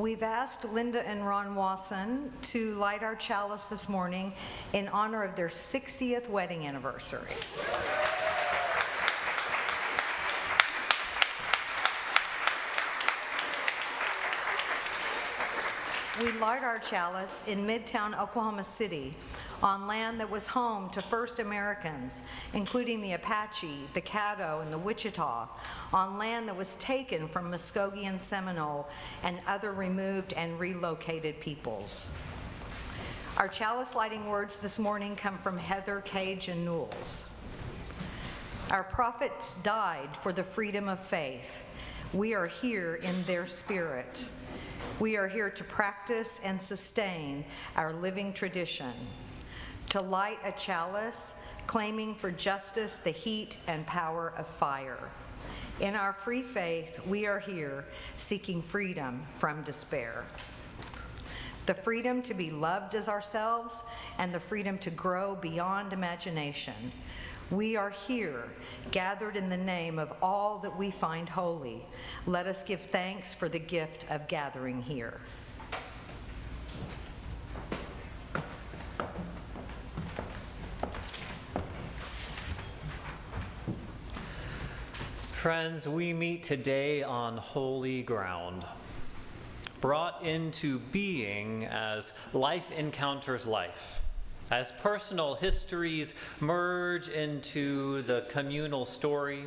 We've asked Linda and Ron Wasson to light our chalice this morning in honor of their 60th wedding anniversary. We light our chalice in Midtown Oklahoma City on land that was home to first Americans, including the Apache, the Caddo, and the Wichita, on land that was taken from Muskogee and Seminole and other removed and relocated peoples. Our chalice lighting words this morning come from Heather Cage and Newells. Our prophets died for the freedom of faith. We are here in their spirit. We are here to practice and sustain our living tradition, to light a chalice, claiming for justice the heat and power of fire. In our free faith, we are here seeking freedom from despair. The freedom to be loved as ourselves and the freedom to grow beyond imagination. We are here, gathered in the name of all that we find holy. Let us give thanks for the gift of gathering here. Friends, we meet today on holy ground, brought into being as life encounters life, as personal histories merge into the communal story,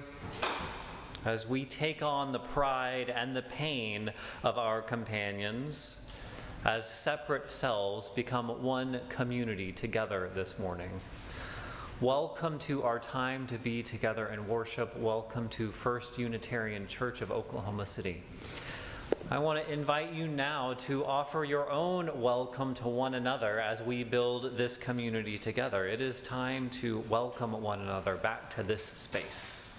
as we take on the pride and the pain of our companions, as separate selves become one community together this morning. Welcome to our time to be together in worship. Welcome to First Unitarian Church of Oklahoma City. I want to invite you now to offer your own welcome to one another as we build this community together. It is time to welcome one another back to this space.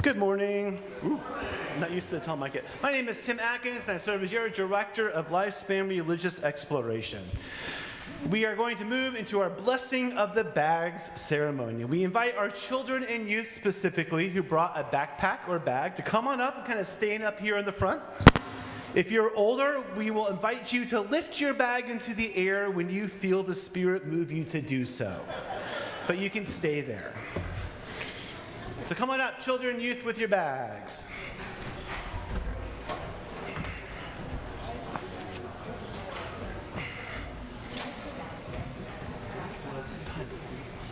Good morning. I'm not used to the telemic yet. My name is Tim Atkins, and I serve as your Director of Lifespan Religious Exploration. We are going to move into our Blessing of the Bags ceremony. We invite our children and youth specifically who brought a backpack or bag to come on up and kind of stand up here in the front. If you're older, we will invite you to lift your bag into the air when you feel the Spirit move you to do so. But you can stay there. So come on up, children and youth, with your bags.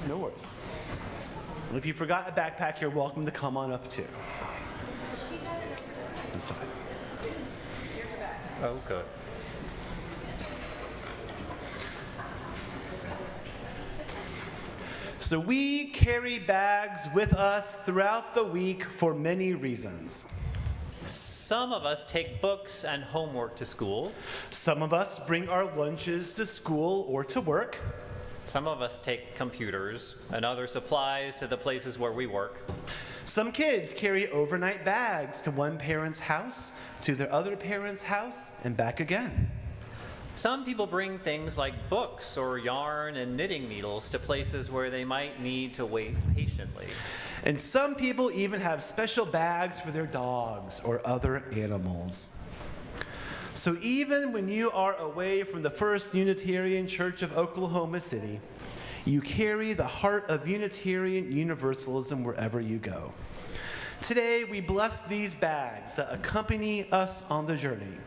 No worries. And if you forgot a backpack, you're welcome to come on up too. That's fine. Oh, good. So we carry bags with us throughout the week for many reasons. Some of us take books and homework to school. Some of us bring our lunches to school or to work. Some of us take computers and other supplies to the places where we work. Some kids carry overnight bags to one parent's house, to their other parent's house, and back again. Some people bring things like books or yarn and knitting needles to places where they might need to wait patiently. And some people even have special bags for their dogs or other animals. So even when you are away from the First Unitarian Church of Oklahoma City, you carry the heart of Unitarian Universalism wherever you go. Today, we bless these bags that accompany us on the journey.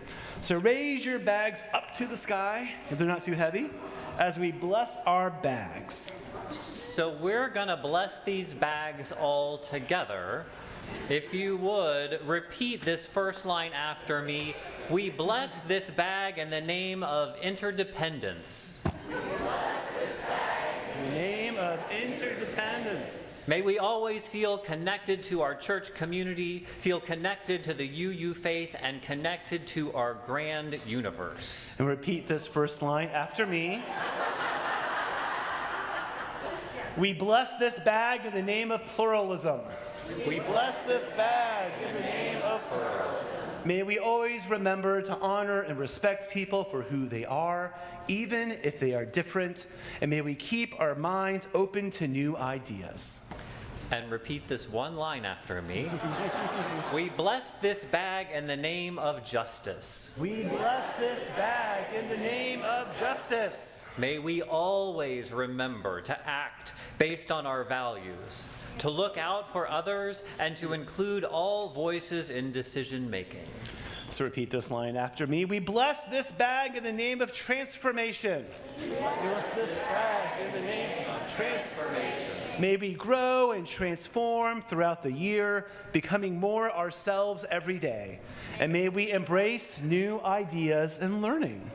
So raise your bags up to the sky, if they're not too heavy, as we bless our bags. So we're going to bless these bags all together. If you would, repeat this first line after me. We bless this bag in the name of interdependence. We bless this bag in the name of interdependence. May we always feel connected to our church community, feel connected to the UU faith, and connected to our grand universe. And repeat this first line after me. We bless this bag in the name of pluralism. We bless this bag in the name of pluralism. May we always remember to honor and respect people for who they are, even if they are different. And may we keep our minds open to new ideas. And repeat this one line after me. We bless this bag in the name of justice. We bless this bag in the name of justice. May we always remember to act based on our values, to look out for others, and to include all voices in decision making. So repeat this line after me. We bless this bag in the name of transformation. We bless this bag in the name of transformation. May we grow and transform throughout the year, becoming more ourselves every day. And may we embrace new ideas and learning.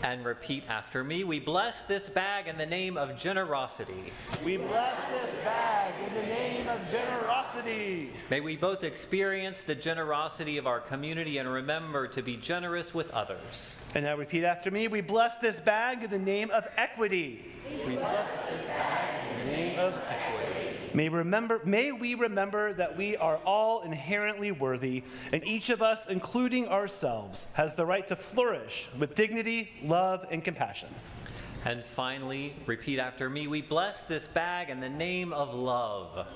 And repeat after me. We bless this bag in the name of generosity. We bless this bag in the name of generosity. May we both experience the generosity of our community and remember to be generous with others. And now repeat after me. We bless this bag in the name of equity. We bless this bag in the name of equity. May we remember that we are all inherently worthy, and each of us, including ourselves, has the right to flourish with dignity, love, and compassion. And finally, repeat after me. We bless this bag in the name of love.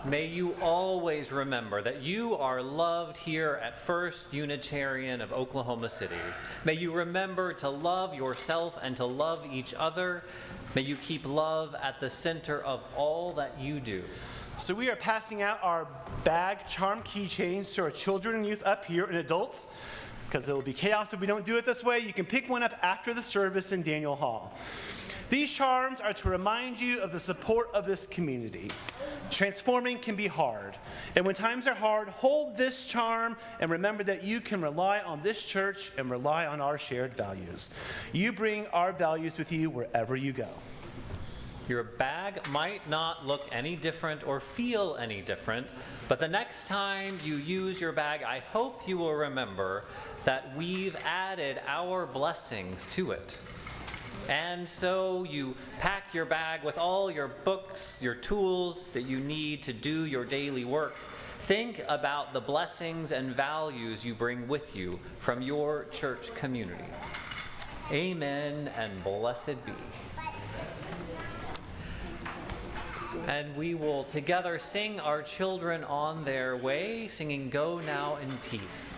May you always remember that you are loved here at First Unitarian of Oklahoma City. May you remember to love yourself and to love each other. May you keep love at the center of all that you do. So we are passing out our bag charm keychains to our children and youth up here and adults, because it will be chaos if we don't do it this way. You can pick one up after the service in Daniel Hall. These charms are to remind you of the support of this community. Transforming can be hard. And when times are hard, hold this charm and remember that you can rely on this church and rely on our shared values. You bring our values with you wherever you go. Your bag might not look any different or feel any different, but the next time you use your bag, I hope you will remember that we've added our blessings to it. And so you pack your bag with all your books, your tools that you need to do your daily work. Think about the blessings and values you bring with you from your church community. Amen and blessed be. And we will together sing our children on their way, singing Go Now in Peace.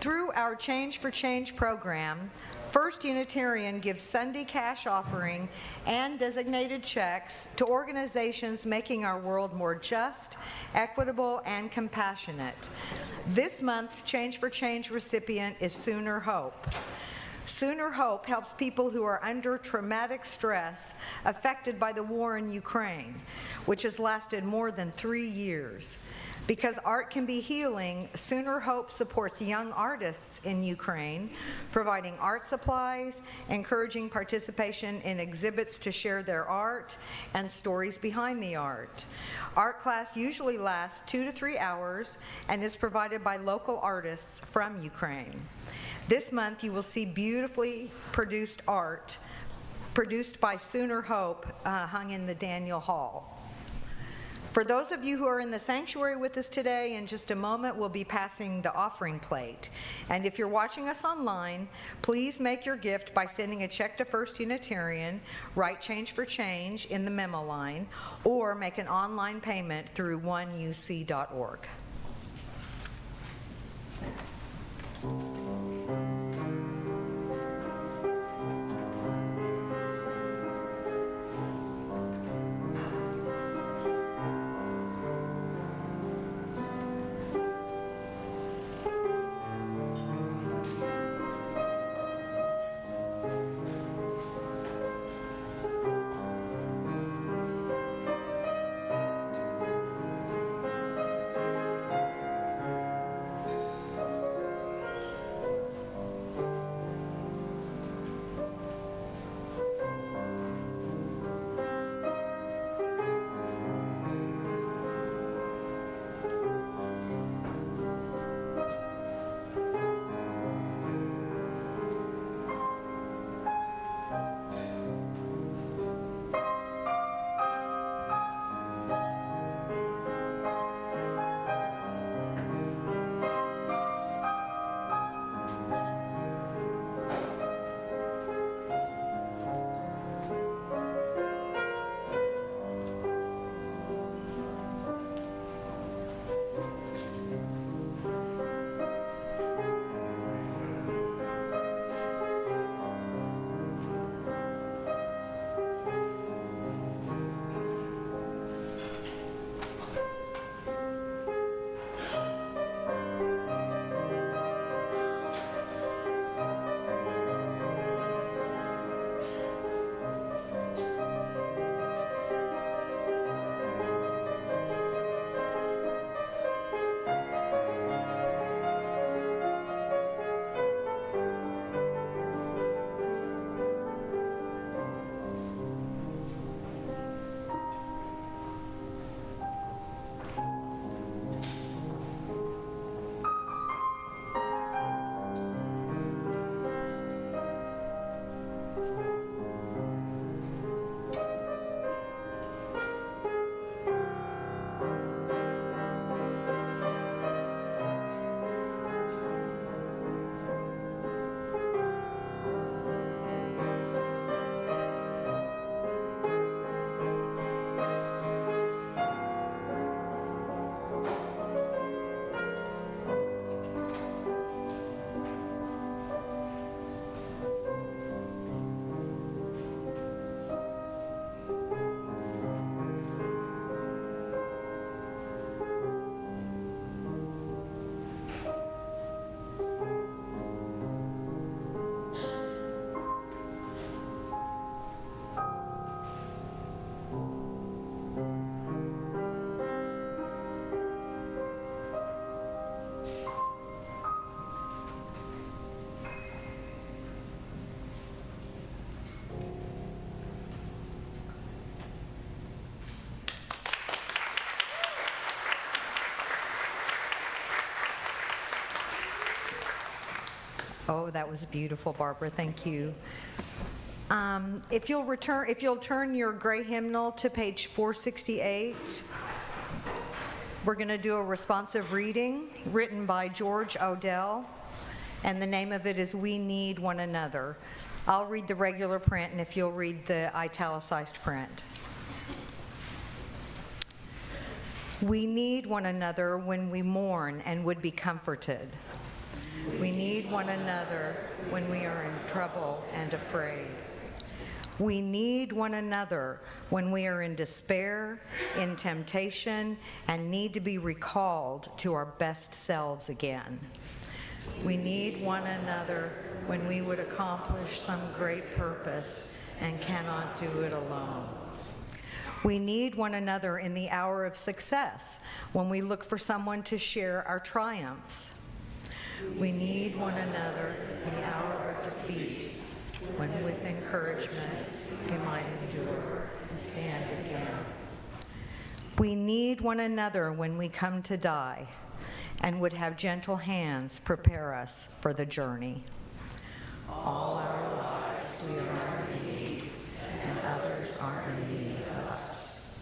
Through our Change for Change program, First Unitarian gives Sunday cash offering and designated checks to organizations making our world more just, equitable, and compassionate. This month's Change for Change recipient is Sooner Hope. Sooner Hope helps people who are under traumatic stress affected by the war in Ukraine, which has lasted more than 3 years. Because art can be healing, Sooner Hope supports young artists in Ukraine, providing art supplies, encouraging participation in exhibits to share their art, and stories behind the art. Art class usually lasts 2 to 3 hours and is provided by local artists from Ukraine. This month you will see beautifully produced art produced by Sooner Hope hung in the Daniel Hall. For those of you who are in the sanctuary with us today, in just a moment we'll be passing the offering plate. And if you're watching us online, please make your gift by sending a check to First Unitarian, write Change for Change in the memo line, or make an online payment through oneuc.org. that was beautiful, Barbara. Thank you. If you'll turn your gray hymnal to page 468, we're going to do a responsive reading written by George Odell, and the name of it is "We Need One Another." I'll read the regular print, and if you'll read the italicized print. We need one another when we mourn and would be comforted. We need one another when we are in trouble and afraid. We need one another when we are in despair, in temptation, and need to be recalled to our best selves again. We need one another when we would accomplish some great purpose and cannot do it alone. We need one another in the hour of success when we look for someone to share our triumphs. We need one another in the hour of defeat when with encouragement we might endure and stand again. We need one another when we come to die and would have gentle hands prepare us for the journey. All our lives we are in need, and others are in need of us.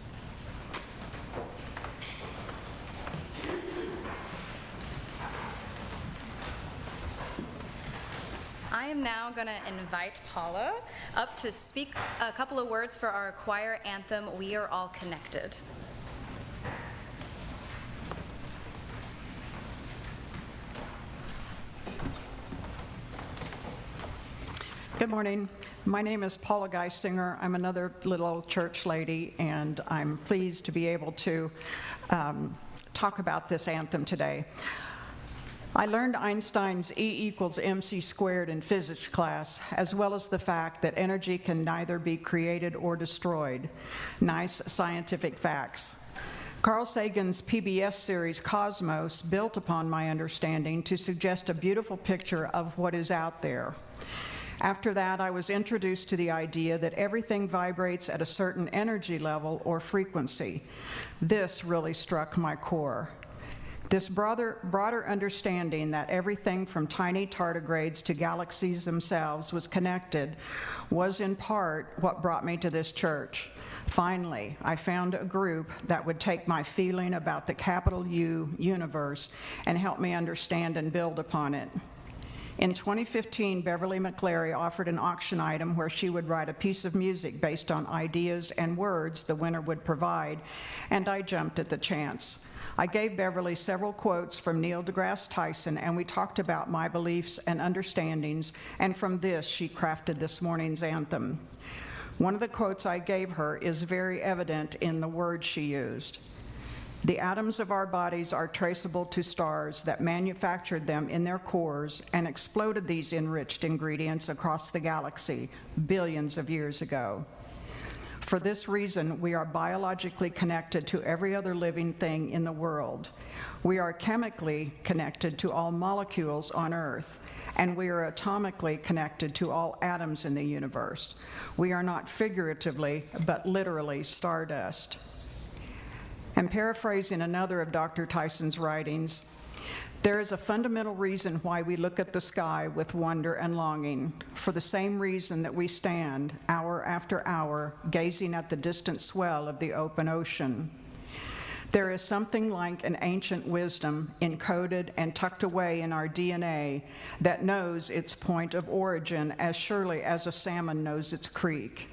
I am now going to invite Paula up to speak a couple of words for our choir anthem, "We Are All Connected." Good morning. My name is Paula Geisinger. I'm another little church lady, and I'm pleased to be able to talk about this anthem today. I learned Einstein's E = mc squared in physics class, as well as the fact that energy can neither be created or destroyed. Nice scientific facts. Carl Sagan's PBS series Cosmos built upon my understanding to suggest a beautiful picture of what is out there. After that, I was introduced to the idea that everything vibrates at a certain energy level or frequency. This really struck my core. This broader understanding that everything from tiny tardigrades to galaxies themselves was connected was in part what brought me to this church. Finally, I found a group that would take my feeling about the capital U universe and help me understand and build upon it. In 2015, Beverly McClary offered an auction item where she would write a piece of music based on ideas and words the winner would provide, and I jumped at the chance. I gave Beverly several quotes from Neil deGrasse Tyson, and we talked about my beliefs and understandings, and from this, she crafted this morning's anthem. One of the quotes I gave her is very evident in the words she used. The atoms of our bodies are traceable to stars that manufactured them in their cores and exploded these enriched ingredients across the galaxy billions of years ago. For this reason, we are biologically connected to every other living thing in the world. We are chemically connected to all molecules on Earth, and we are atomically connected to all atoms in the universe. We are not figuratively, but literally stardust. And paraphrasing another of Dr. Tyson's writings, there is a fundamental reason why we look at the sky with wonder and longing, for the same reason that we stand hour after hour gazing at the distant swell of the open ocean. There is something like an ancient wisdom encoded and tucked away in our DNA that knows its point of origin as surely as a salmon knows its creek.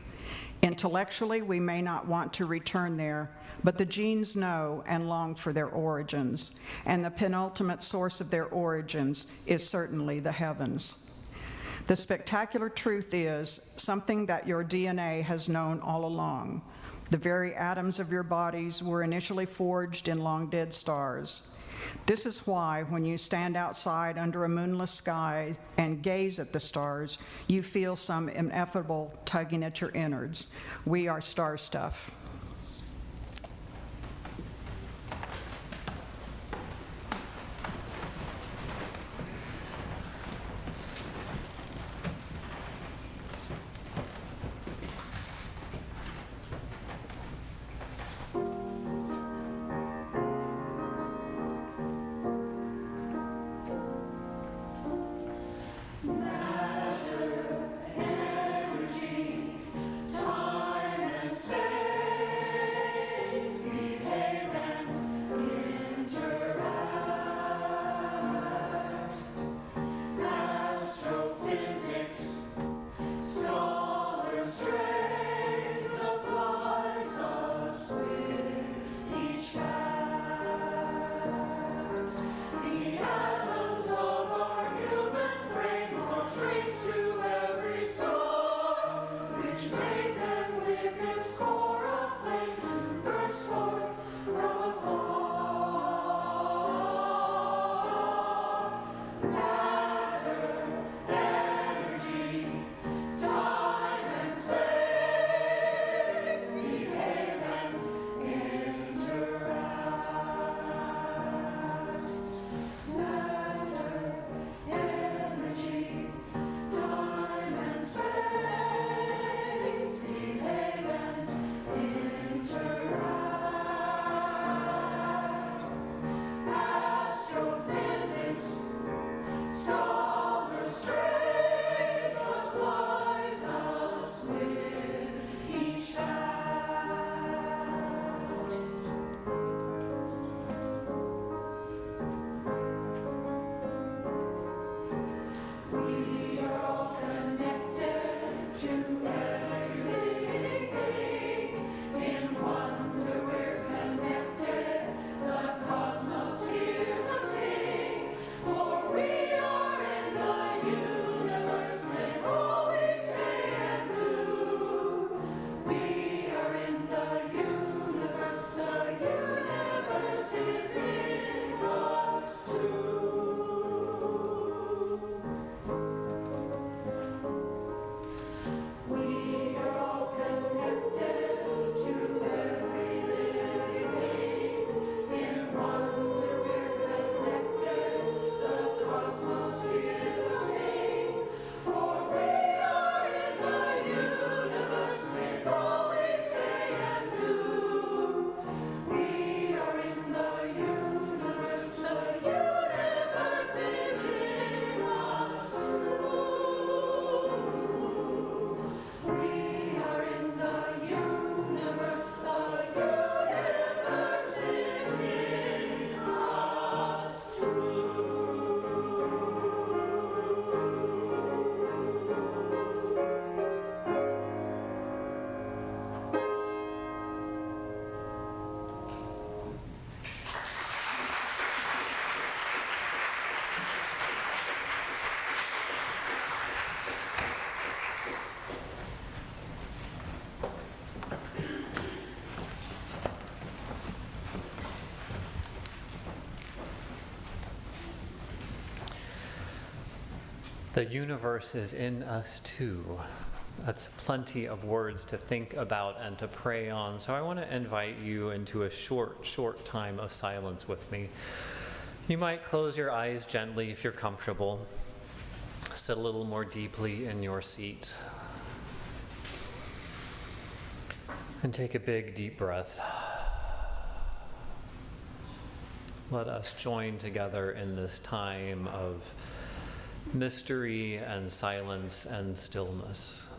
Intellectually, we may not want to return there, but the genes know and long for their origins, and the penultimate source of their origins is certainly the heavens. The spectacular truth is something that your DNA has known all along. The very atoms of your bodies were initially forged in long-dead stars. This is why, when you stand outside under a moonless sky and gaze at the stars, you feel some ineffable tugging at your innards. We are star stuff. Now The universe is in us too. That's plenty of words to think about and to pray on. So I want to invite you into a short time of silence with me. You might close your eyes gently if you're comfortable. Sit a little more deeply in your seat. And take a big, deep breath. Let us join together in this time of mystery and silence and stillness.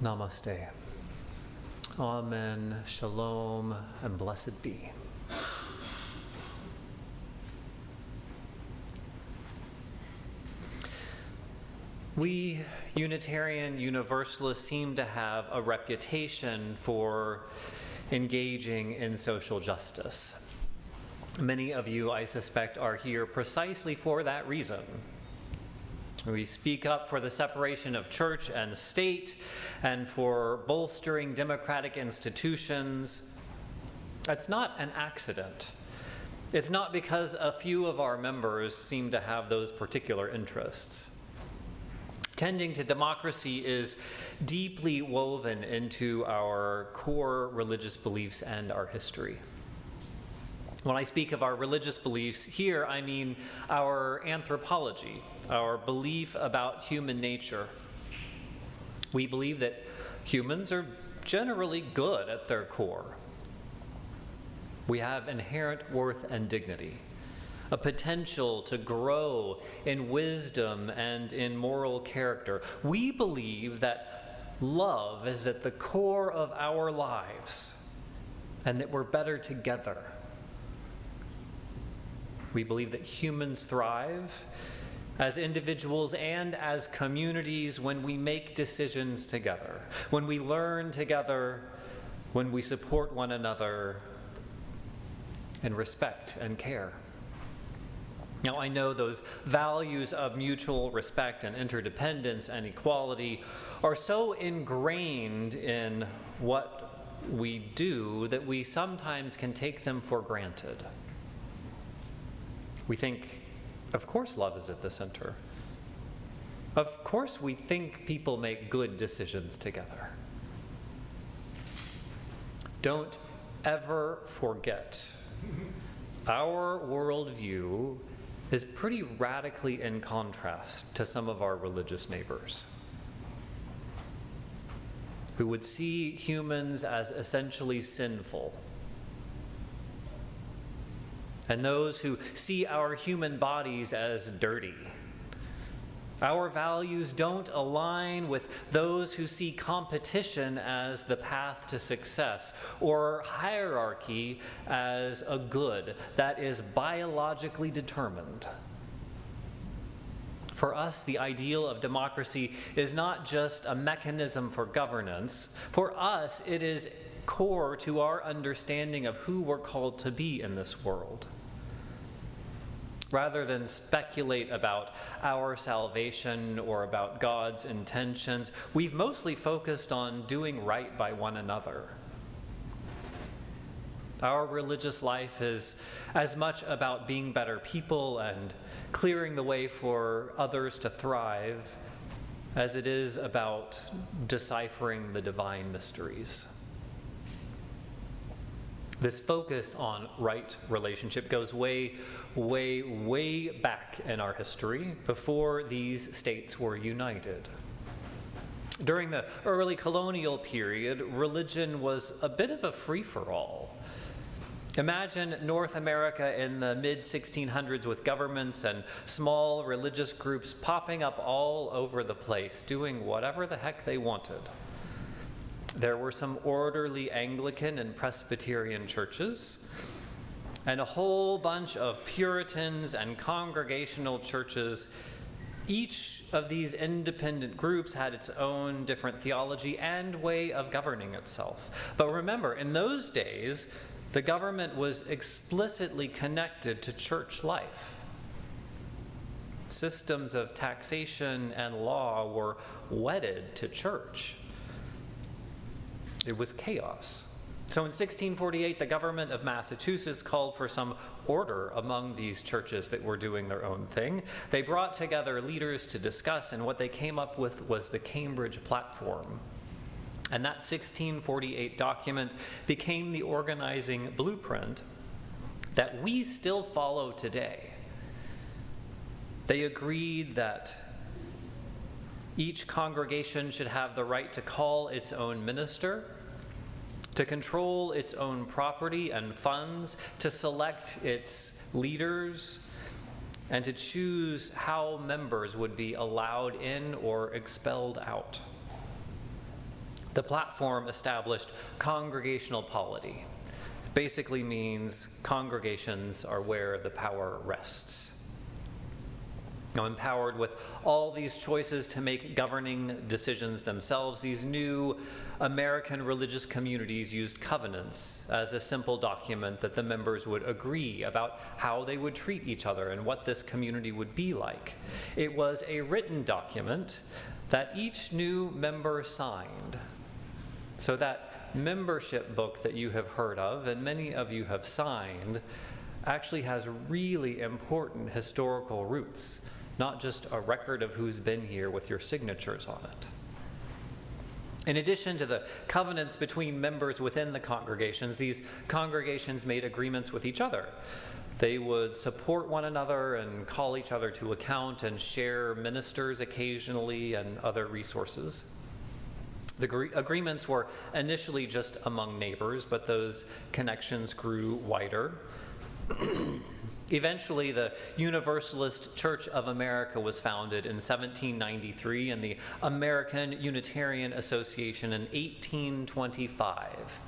Namaste. Amen, shalom, and blessed be. We Unitarian Universalists seem to have a reputation for engaging in social justice. Many of you, I suspect, are here precisely for that reason. We speak up for the separation of church and state and for bolstering democratic institutions. That's not an accident. It's not because a few of our members seem to have those particular interests. Tending to democracy is deeply woven into our core religious beliefs and our history. When I speak of our religious beliefs here, I mean our anthropology, our belief about human nature. We believe that humans are generally good at their core. We have inherent worth and dignity, a potential to grow in wisdom and in moral character. We believe that love is at the core of our lives and that we're better together. We believe that humans thrive as individuals and as communities when we make decisions together, when we learn together, when we support one another in respect and care. Now, I know those values of mutual respect and interdependence and equality are so ingrained in what we do that we sometimes can take them for granted. We think, of course love is at the center. Of course we think people make good decisions together. Don't ever forget, our worldview is pretty radically in contrast to some of our religious neighbors, who would see humans as essentially sinful, and those who see our human bodies as dirty. Our values don't align with those who see competition as the path to success, or hierarchy as a good that is biologically determined. For us, the ideal of democracy is not just a mechanism for governance. For us, it is core to our understanding of who we're called to be in this world. Rather than speculate about our salvation or about God's intentions, we've mostly focused on doing right by one another. Our religious life is as much about being better people and clearing the way for others to thrive as it is about deciphering the divine mysteries. This focus on right relationship goes way, way, way back in our history, before these states were united. During the early colonial period, religion was a bit of a free-for-all. Imagine North America in the mid-1600s with governments and small religious groups popping up all over the place, doing whatever the heck they wanted. There were some orderly Anglican and Presbyterian churches, and a whole bunch of Puritans and Congregational churches. Each of these independent groups had its own different theology and way of governing itself. But remember, in those days, the government was explicitly connected to church life. Systems of taxation and law were wedded to church. It was chaos. So in 1648, the government of Massachusetts called for some order among these churches that were doing their own thing. They brought together leaders to discuss, and what they came up with was the Cambridge Platform. And that 1648 document became the organizing blueprint that we still follow today. They agreed that each congregation should have the right to call its own minister, to control its own property and funds, to select its leaders, and to choose how members would be allowed in or expelled out. The platform established congregational polity. It basically means congregations are where the power rests. Now, empowered with all these choices to make governing decisions themselves, these new American religious communities used covenants as a simple document that the members would agree about how they would treat each other and what this community would be like. It was a written document that each new member signed. So that membership book that you have heard of, and many of you have signed, actually has really important historical roots, not just a record of who's been here with your signatures on it. In addition to the covenants between members within the congregations, these congregations made agreements with each other. They would support one another and call each other to account and share ministers occasionally and other resources. The agreements were initially just among neighbors, but those connections grew wider. Eventually, the Universalist Church of America was founded in 1793 and the American Unitarian Association in 1825.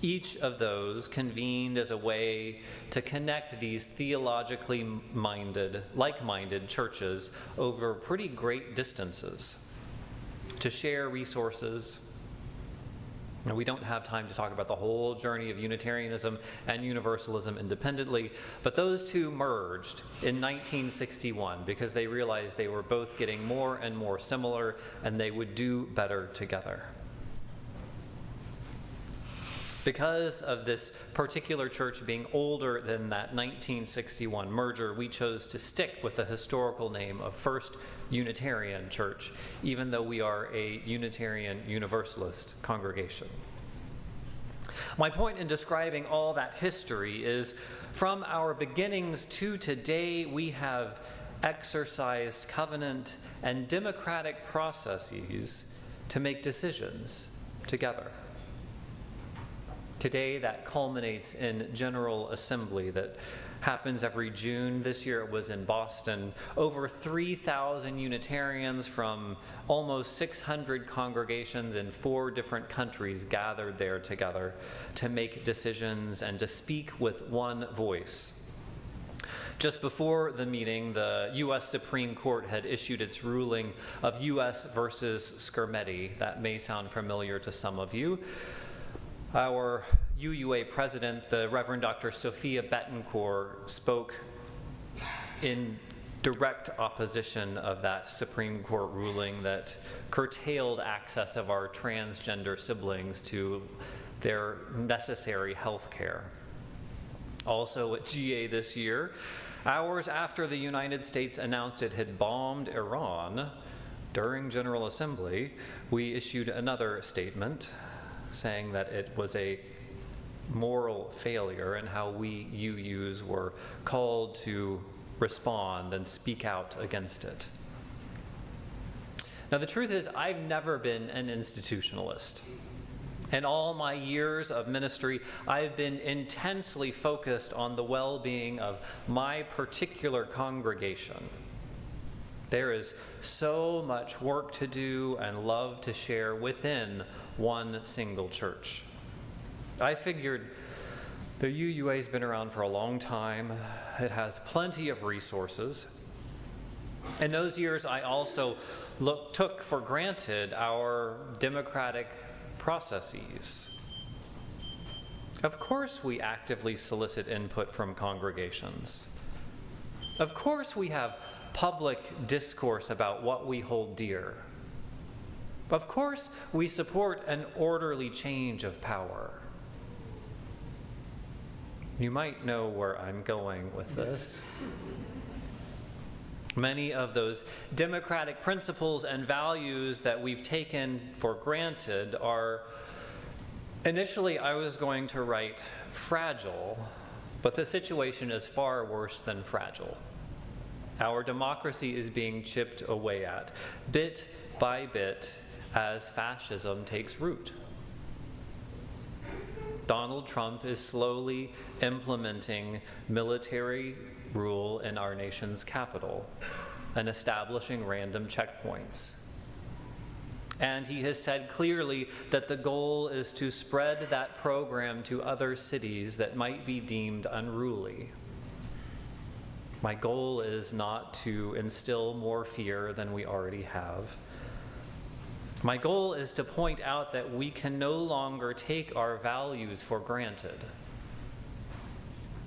Each of those convened as a way to connect these theologically minded, like-minded churches over pretty great distances, to share resources. Now, we don't have time to talk about the whole journey of Unitarianism and Universalism independently, but those two merged in 1961 because they realized they were both getting more and more similar and they would do better together. Because of this particular church being older than that 1961 merger, we chose to stick with the historical name of First Unitarian Church, even though we are a Unitarian Universalist congregation. My point in describing all that history is, from our beginnings to today, we have exercised covenant and democratic processes to make decisions together. Today, that culminates in General Assembly that happens every June. This year it was in Boston. Over 3,000 Unitarians from almost 600 congregations in 4 different countries gathered there together to make decisions and to speak with one voice. Just before the meeting, the U.S. Supreme Court had issued its ruling of U.S. versus Skermeti. That may sound familiar to some of you. Our UUA president, the Reverend Dr. Sophia Bettencourt, spoke in direct opposition of that Supreme Court ruling that curtailed access of our transgender siblings to their necessary health care. Also at GA this year, hours after the United States announced it had bombed Iran during General Assembly, we issued another statement saying that it was a moral failure and how we UUs were called to respond and speak out against it. Now, the truth is, I've never been an institutionalist. In all my years of ministry, I've been intensely focused on the well-being of my particular congregation. There is so much work to do and love to share within one single church. I figured the UUA's been around for a long time. It has plenty of resources. In those years, I also took for granted our democratic processes. Of course, we actively solicit input from congregations. Of course, we have public discourse about what we hold dear. Of course, we support an orderly change of power. You might know where I'm going with this. Many of those democratic principles and values that we've taken for granted are, initially I was going to write fragile, but the situation is far worse than fragile. Our democracy is being chipped away at, bit by bit, as fascism takes root. Donald Trump is slowly implementing military rule in our nation's capital and establishing random checkpoints. And he has said clearly that the goal is to spread that program to other cities that might be deemed unruly. My goal is not to instill more fear than we already have. My goal is to point out that we can no longer take our values for granted.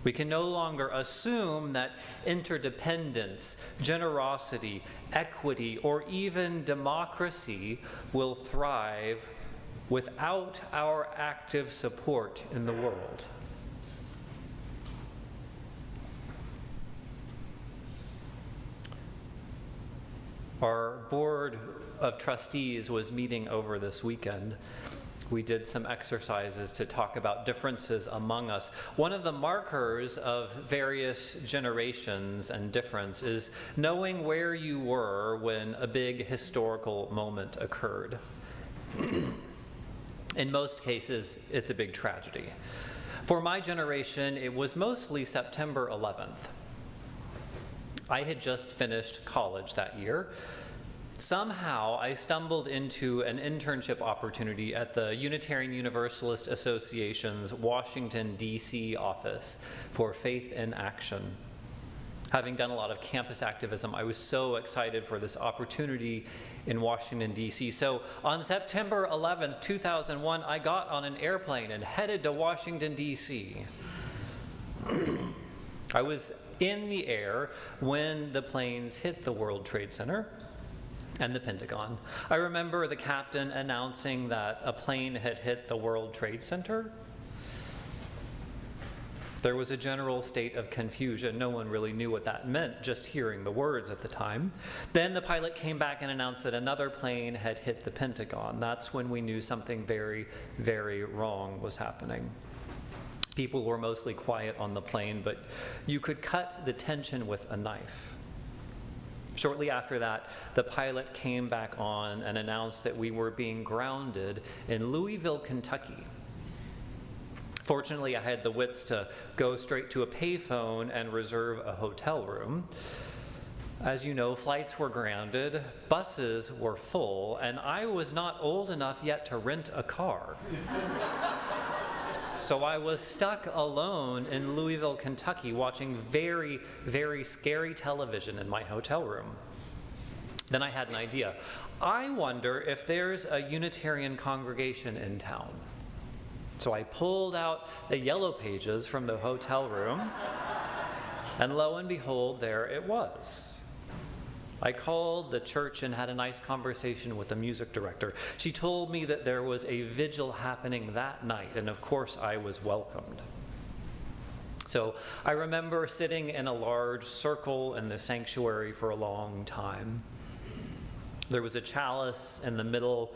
We can no longer assume that interdependence, generosity, equity, or even democracy will thrive without our active support in the world. Our board of trustees was meeting over this weekend. We did some exercises to talk about differences among us. One of the markers of various generations and difference is knowing where you were when a big historical moment occurred. In most cases, it's a big tragedy. For my generation, it was mostly September 11th. I had just finished college that year. Somehow, I stumbled into an internship opportunity at the Unitarian Universalist Association's Washington, D.C. office for Faith in Action. Having done a lot of campus activism, I was so excited for this opportunity in Washington, D.C. So on September 11th, 2001, I got on an airplane and headed to Washington, D.C. I was in the air when the planes hit the World Trade Center and the Pentagon. I remember the captain announcing that a plane had hit the World Trade Center. There was a general state of confusion. No one really knew what that meant, just hearing the words at the time. Then the pilot came back and announced that another plane had hit the Pentagon. That's when we knew something very, very wrong was happening. People were mostly quiet on the plane, but you could cut the tension with a knife. Shortly after that, the pilot came back on and announced that we were being grounded in Louisville, Kentucky. Fortunately, I had the wits to go straight to a payphone and reserve a hotel room. As you know, flights were grounded, buses were full, and I was not old enough yet to rent a car. So I was stuck alone in Louisville, Kentucky, watching very, very scary television in my hotel room. Then I had an idea. I wonder if there's a Unitarian congregation in town. So I pulled out the yellow pages from the hotel room, and lo and behold, there it was. I called the church and had a nice conversation with the music director. She told me that there was a vigil happening that night, and of course I was welcomed. So I remember sitting in a large circle in the sanctuary for a long time. There was a chalice in the middle.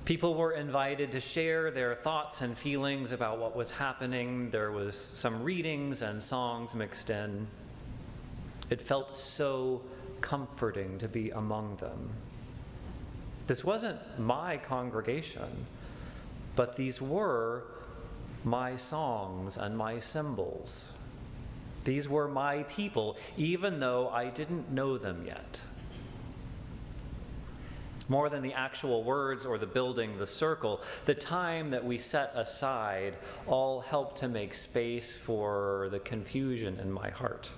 People were invited to share their thoughts and feelings about what was happening. There was some readings and songs mixed in. It felt so comforting to be among them. This wasn't my congregation, but these were my songs and my symbols. These were my people, even though I didn't know them yet. More than the actual words or the building the circle, the time that we set aside all helped to make space for the confusion in my heart.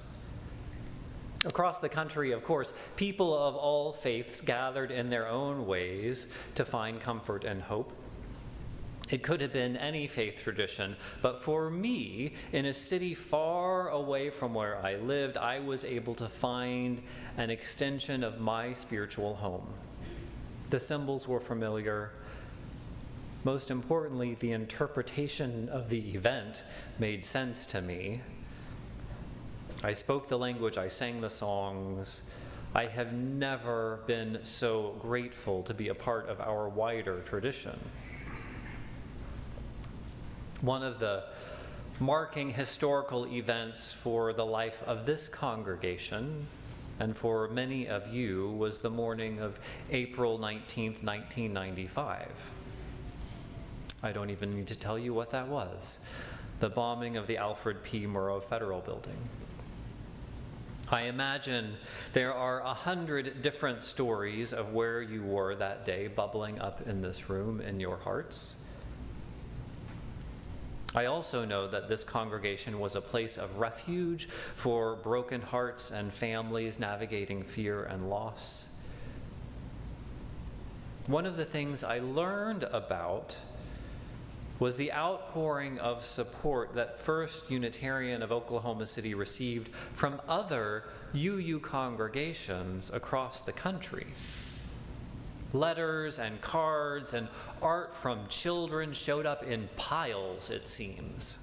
Across the country, of course, people of all faiths gathered in their own ways to find comfort and hope. It could have been any faith tradition, but for me, in a city far away from where I lived, I was able to find an extension of my spiritual home. The symbols were familiar. Most importantly, the interpretation of the event made sense to me. I spoke the language, I sang the songs. I have never been so grateful to be a part of our wider tradition. One of the marking historical events for the life of this congregation and for many of you was the morning of April 19th, 1995. I don't even need to tell you what that was. The bombing of the Alfred P. Murrah Federal Building. I imagine there are 100 different stories of where you were that day bubbling up in this room in your hearts. I also know that this congregation was a place of refuge for broken hearts and families navigating fear and loss. One of the things I learned about was the outpouring of support that First Unitarian of Oklahoma City received from other UU congregations across the country. Letters and cards and art from children showed up in piles, it seems.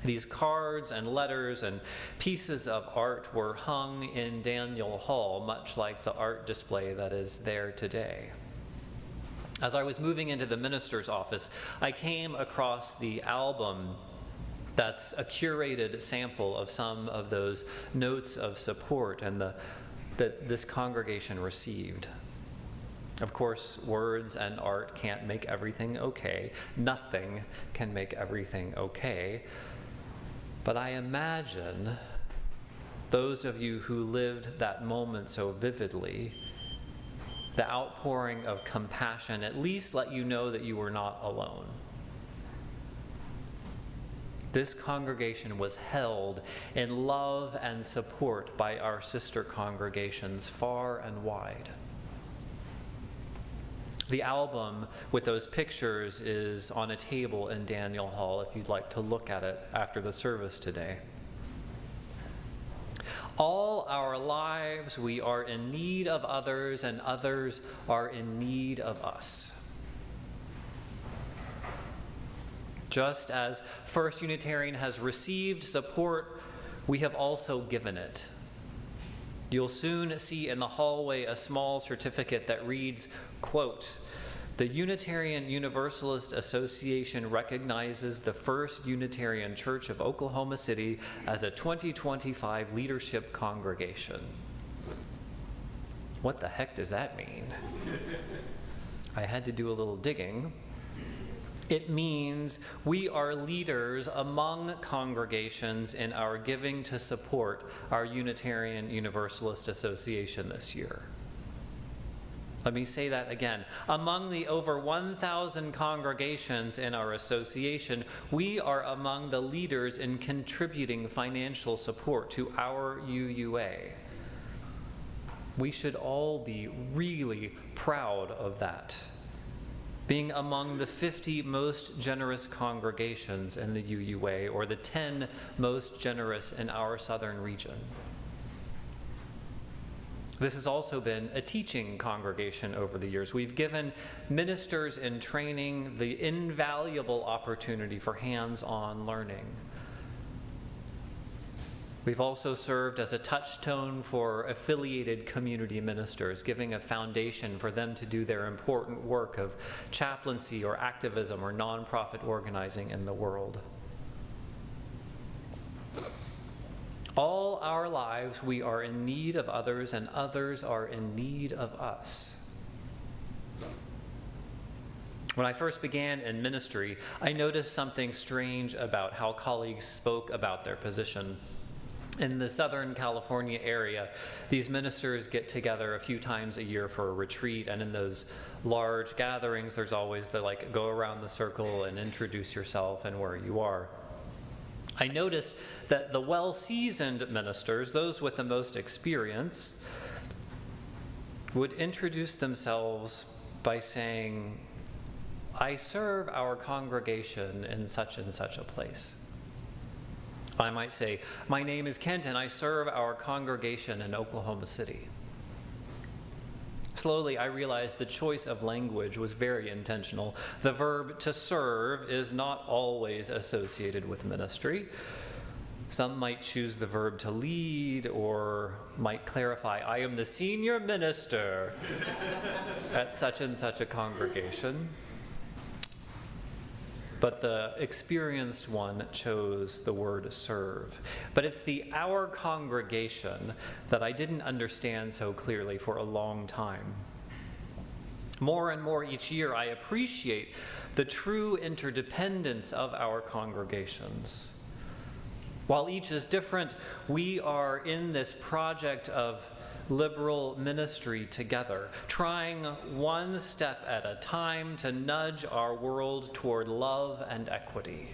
These cards and letters and pieces of art were hung in Daniel Hall, much like the art display that is there today. As I was moving into the minister's office, I came across the album that's a curated sample of some of those notes of support and that this congregation received. Of course, words and art can't make everything okay. Nothing can make everything okay. But I imagine those of you who lived that moment so vividly, the outpouring of compassion at least let you know that you were not alone. This congregation was held in love and support by our sister congregations far and wide. The album with those pictures is on a table in Daniel Hall if you'd like to look at it after the service today. All our lives we are in need of others and others are in need of us. Just as First Unitarian has received support, we have also given it. You'll soon see in the hallway a small certificate that reads, quote, "The Unitarian Universalist Association recognizes the First Unitarian Church of Oklahoma City as a 2025 leadership congregation." What the heck does that mean? I had to do a little digging. It means we are leaders among congregations in our giving to support our Unitarian Universalist Association this year. Let me say that again. Among the over 1,000 congregations in our association, we are among the leaders in contributing financial support to our UUA. We should all be really proud of that. Being among the 50 most generous congregations in the UUA, or the 10 most generous in our southern region. This has also been a teaching congregation over the years. We've given ministers in training the invaluable opportunity for hands-on learning. We've also served as a touchstone for affiliated community ministers, giving a foundation for them to do their important work of chaplaincy or activism or nonprofit organizing in the world. All our lives, we are in need of others, and others are in need of us. When I first began in ministry, I noticed something strange about how colleagues spoke about their position. In the Southern California area, these ministers get together a few times a year for a retreat, and in those large gatherings, there's always the go around the circle and introduce yourself and where you are. I noticed that the well-seasoned ministers, those with the most experience, would introduce themselves by saying, "I serve our congregation in such and such a place." I might say, "My name is Kent and I serve our congregation in Oklahoma City." Slowly, I realized the choice of language was very intentional. The verb to serve is not always associated with ministry. Some might choose the verb to lead or might clarify, "I am the senior minister at such and such a congregation." But the experienced one chose the word serve. But it's the "our congregation" that I didn't understand so clearly for a long time. More and more each year, I appreciate the true interdependence of our congregations. While each is different, we are in this project of liberal ministry together, trying one step at a time to nudge our world toward love and equity.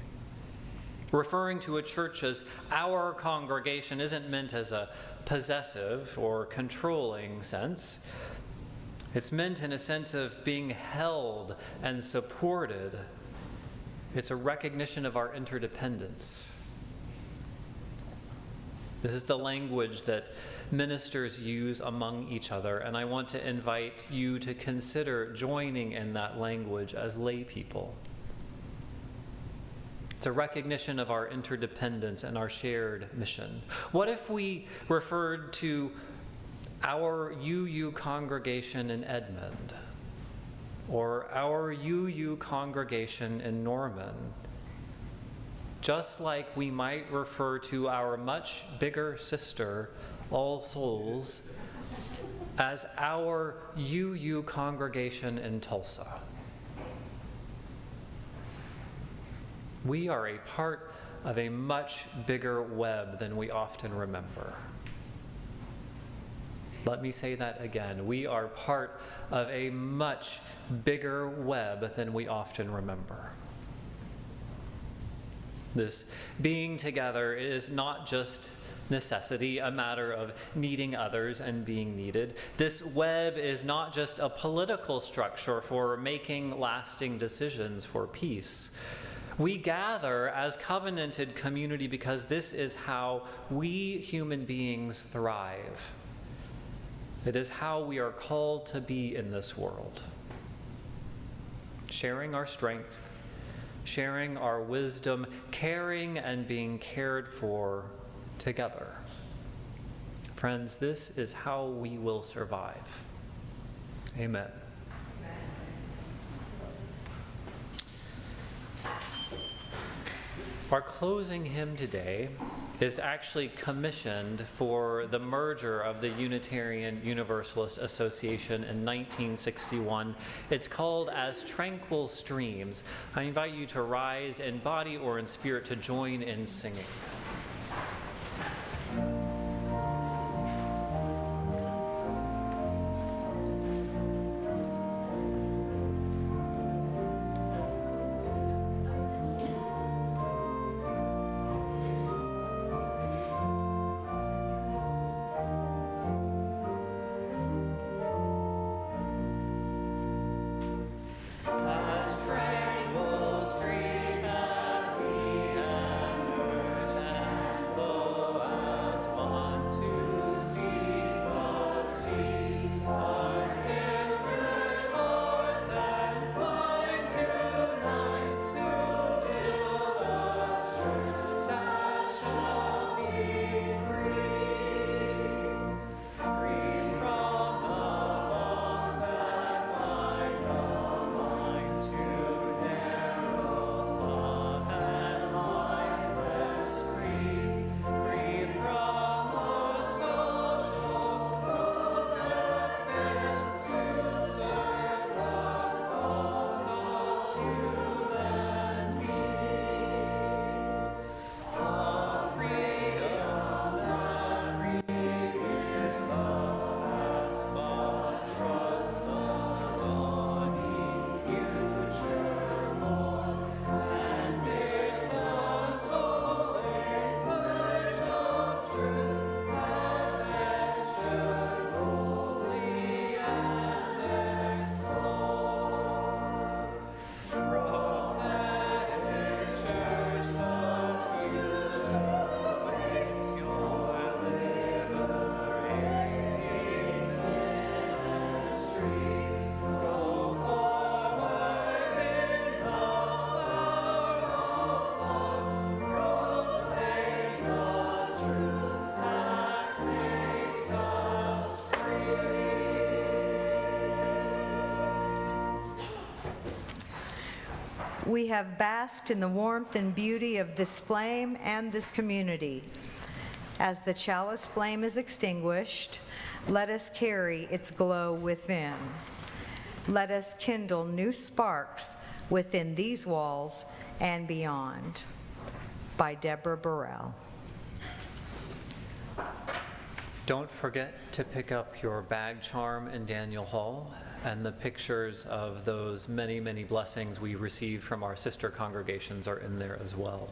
Referring to a church as "our congregation" isn't meant as a possessive or controlling sense. It's meant in a sense of being held and supported. It's a recognition of our interdependence. This is the language that ministers use among each other, and I want to invite you to consider joining in that language as lay people. It's a recognition of our interdependence and our shared mission. What if we referred to our UU congregation in Edmond, or our UU congregation in Norman, just like we might refer to our much bigger sister, All Souls, as our UU congregation in Tulsa? We are a part of a much bigger web than we often remember. Let me say that again. We are part of a much bigger web than we often remember. This being together is not just necessity, a matter of needing others and being needed. This web is not just a political structure for making lasting decisions for peace. We gather as covenanted community because this is how we human beings thrive. It is how we are called to be in this world. Sharing our strength, sharing our wisdom, caring and being cared for together. Friends, this is how we will survive. Amen. Our closing hymn today is actually commissioned for the merger of the Unitarian Universalist Association in 1961. It's called "As Tranquil Streams." I invite you to rise in body or in spirit to join in singing. We have basked in the warmth and beauty of this flame and this community. As the chalice flame is extinguished, let us carry its glow within. Let us kindle new sparks within these walls and beyond. By Deborah Burrell. Don't forget to pick up your bag charm in Daniel Hall, and the pictures of those many, many blessings we received from our sister congregations are in there as well.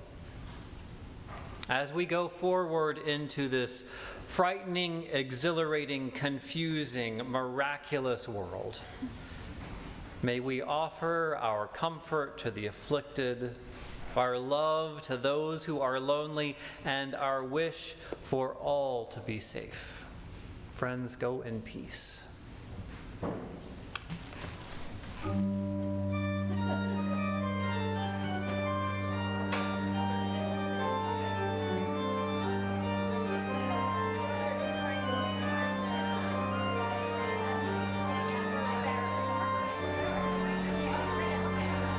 As we go forward into this frightening, exhilarating, confusing, miraculous world, may we offer our comfort to the afflicted, our love to those who are lonely, and our wish for all to be safe. Friends, go in peace.